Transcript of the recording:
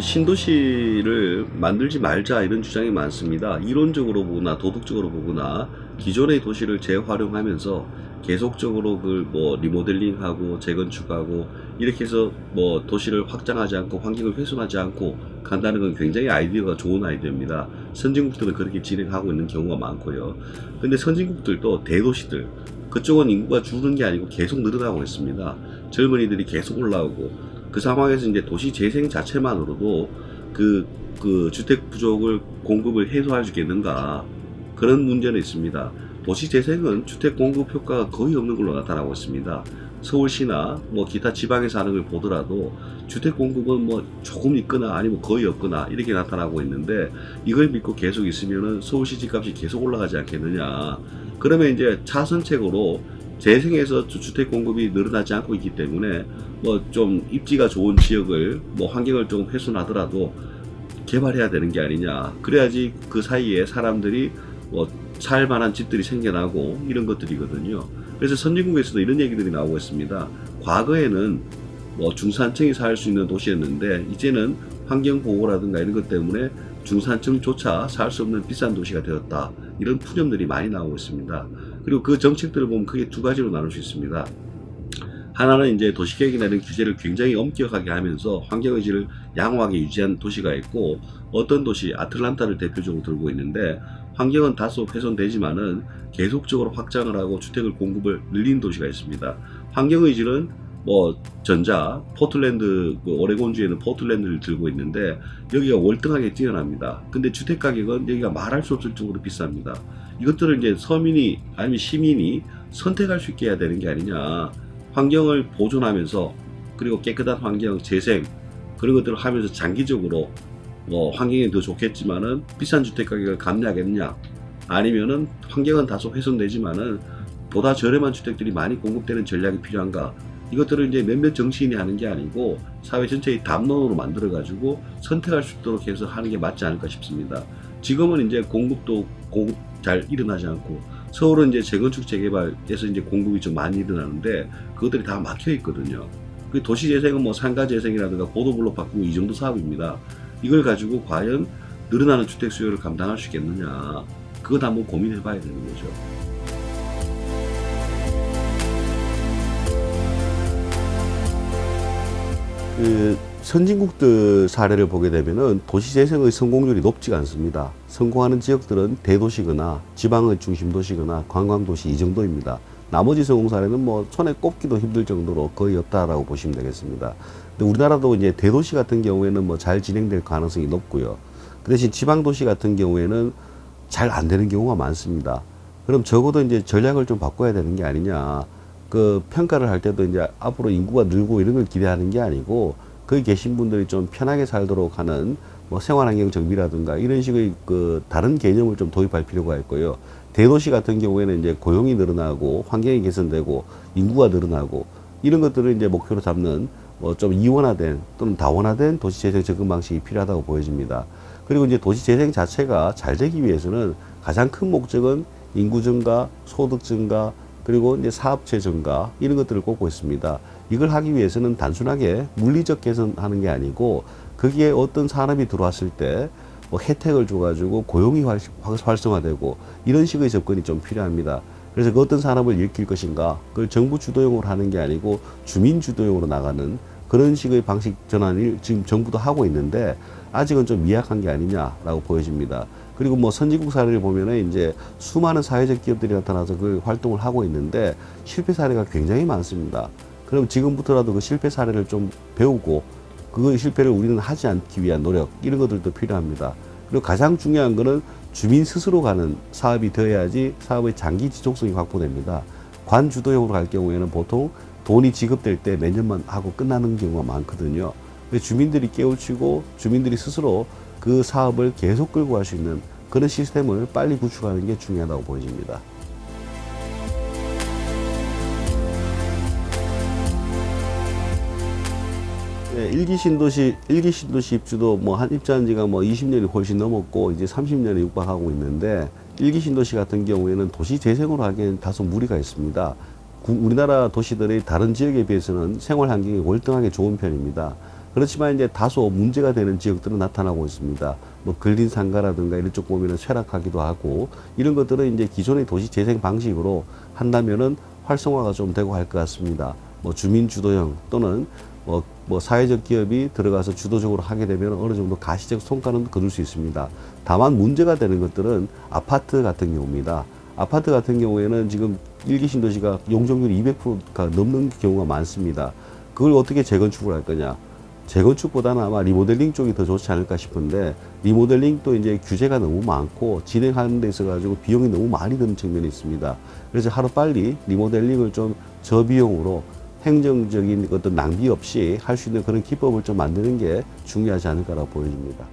신도시를 만들지 말자 이런 주장이 많습니다. 이론적으로 보거나 도덕적으로 보거나 기존의 도시를 재활용하면서 계속적으로 그걸 리모델링하고 재건축하고 이렇게 해서 도시를 확장하지 않고 환경을 훼손하지 않고 간다는 건 굉장히 아이디어가 좋은 아이디어입니다. 선진국들은 그렇게 진행하고 있는 경우가 많고요. 근데 선진국들도 대도시들 그쪽은 인구가 줄는 게 아니고 계속 늘어나고 있습니다. 젊은이들이 계속 올라오고 그 상황에서 이제 도시 재생 자체만으로도 그 주택 부족을 공급을 해소할 수 있겠는가 그런 문제는 있습니다. 도시 재생은 주택 공급 효과가 거의 없는 걸로 나타나고 있습니다. 서울시나 기타 지방에서 하는 걸 보더라도 주택 공급은 조금 있거나 아니면 거의 없거나 이렇게 나타나고 있는데 이걸 믿고 계속 있으면은 서울시 집값이 계속 올라가지 않겠느냐. 그러면 이제 차선책으로 재생해서 주택 공급이 늘어나지 않고 있기 때문에 좀 입지가 좋은 지역을 환경을 좀 훼손하더라도 개발해야 되는 게 아니냐. 그래야지 그 사이에 사람들이 살 만한 집들이 생겨나고 이런 것들이거든요. 그래서 선진국에서도 이런 얘기들이 나오고 있습니다. 과거에는 중산층이 살 수 있는 도시였는데 이제는 환경보호라든가 이런 것 때문에 중산층조차 살 수 없는 비싼 도시가 되었다. 이런 푸념들이 많이 나오고 있습니다. 그리고 그 정책들을 보면 크게 두 가지로 나눌 수 있습니다. 하나는 이제 도시계획이나 이런 규제를 굉장히 엄격하게 하면서 환경의지를 양호하게 유지한 도시가 있고, 어떤 도시, 아틀란타를 대표적으로 들고 있는데 환경은 다소 훼손되지만은 계속적으로 확장을 하고 주택을 공급을 늘린 도시가 있습니다. 환경의지는 전자, 포틀랜드, 오레곤주에는 포틀랜드를 들고 있는데 여기가 월등하게 뛰어납니다. 근데 주택 가격은 여기가 말할 수 없을 정도로 비쌉니다. 이것들을 이제 서민이 아니면 시민이 선택할 수 있게 해야 되는 게 아니냐. 환경을 보존하면서 그리고 깨끗한 환경, 재생 그런 것들을 하면서 장기적으로 환경이 더 좋겠지만은 비싼 주택 가격을 감내하겠느냐, 아니면은 환경은 다소 훼손되지만은 보다 저렴한 주택들이 많이 공급되는 전략이 필요한가. 이것들을 이제 몇몇 정치인이 하는 게 아니고 사회 전체의 담론으로 만들어 가지고 선택할 수 있도록 해서 하는 게 맞지 않을까 싶습니다. 지금은 이제 공급 잘 일어나지 않고, 서울은 이제 재건축 재개발에서 이제 공급이 좀 많이 일어나는데 그것들이 다 막혀 있거든요. 그 도시 재생은 상가 재생이라든가 보도블록 바꾸고 이 정도 사업입니다. 이걸 가지고 과연 늘어나는 주택 수요를 감당할 수 있겠느냐, 그것 한번 고민해 봐야 되는 거죠. 선진국들 사례를 보게 되면은 도시 재생의 성공률이 높지가 않습니다. 성공하는 지역들은 대도시거나 지방의 중심도시거나 관광도시 이 정도입니다. 나머지 성공 사례는 손에 꼽기도 힘들 정도로 거의 없다라고 보시면 되겠습니다. 근데 우리나라도 이제 대도시 같은 경우에는 잘 진행될 가능성이 높고요. 그 대신 지방도시 같은 경우에는 잘 안 되는 경우가 많습니다. 그럼 적어도 이제 전략을 좀 바꿔야 되는 게 아니냐. 그 평가를 할 때도 이제 앞으로 인구가 늘고 이런 걸 기대하는 게 아니고, 거기 계신 분들이 좀 편하게 살도록 하는 생활환경 정비라든가 이런 식의 다른 개념을 좀 도입할 필요가 있고요. 대도시 같은 경우에는 이제 고용이 늘어나고 환경이 개선되고 인구가 늘어나고 이런 것들을 이제 목표로 잡는 좀 이원화된 또는 다원화된 도시재생 접근 방식이 필요하다고 보여집니다. 그리고 이제 도시재생 자체가 잘 되기 위해서는 가장 큰 목적은 인구 증가, 소득 증가, 그리고 이제 사업체 증가 이런 것들을 꼽고 있습니다. 이걸 하기 위해서는 단순하게 물리적 개선하는 게 아니고 거기에 어떤 산업이 들어왔을 때 혜택을 줘가지고 고용이 활성화되고 이런 식의 접근이 좀 필요합니다. 그래서 그 어떤 산업을 일으킬 것인가, 그걸 정부 주도형으로 하는 게 아니고 주민 주도형으로 나가는 그런 식의 방식 전환을 지금 정부도 하고 있는데 아직은 좀 미약한 게 아니냐라고 보여집니다. 그리고 선진국 사례를 보면은 이제 수많은 사회적 기업들이 나타나서 그 활동을 하고 있는데 실패 사례가 굉장히 많습니다. 그럼 지금부터라도 그 실패 사례를 좀 배우고 그 실패를 우리는 하지 않기 위한 노력, 이런 것들도 필요합니다. 그리고 가장 중요한 거는 주민 스스로 가는 사업이 되어야지 사업의 장기 지속성이 확보됩니다. 관주도형으로 갈 경우에는 보통 돈이 지급될 때 몇 년만 하고 끝나는 경우가 많거든요. 주민들이 깨우치고 주민들이 스스로 그 사업을 계속 끌고 갈 수 있는 그런 시스템을 빨리 구축하는 게 중요하다고 보여집니다. 네, 일기 신도시 입주도 입주한 지가 20년이 훨씬 넘었고 이제 30년에 육박하고 있는데, 일기 신도시 같은 경우에는 도시 재생으로 하기에는 다소 무리가 있습니다. 우리나라 도시들의 다른 지역에 비해서는 생활 환경이 월등하게 좋은 편입니다. 그렇지만 이제 다소 문제가 되는 지역들은 나타나고 있습니다. 뭐 근린 상가라든가 이런 쪽 보면은 쇠락하기도 하고 이런 것들은 이제 기존의 도시 재생 방식으로 한다면은 활성화가 좀 되고 할 것 같습니다. 뭐 주민 주도형 또는 뭐 사회적 기업이 들어가서 주도적으로 하게 되면 어느 정도 가시적 성과는 거둘 수 있습니다. 다만 문제가 되는 것들은 아파트 같은 경우입니다. 아파트 같은 경우에는 지금 일기 신도시가 용적률이 200%가 넘는 경우가 많습니다. 그걸 어떻게 재건축을 할 거냐? 재건축보다는 아마 리모델링 쪽이 더 좋지 않을까 싶은데, 리모델링도 이제 규제가 너무 많고 진행하는 데 있어 가지고 비용이 너무 많이 드는 측면이 있습니다. 그래서 하루빨리 리모델링을 좀 저비용으로 행정적인 어떤 낭비 없이 할 수 있는 그런 기법을 좀 만드는 게 중요하지 않을까라고 보여집니다.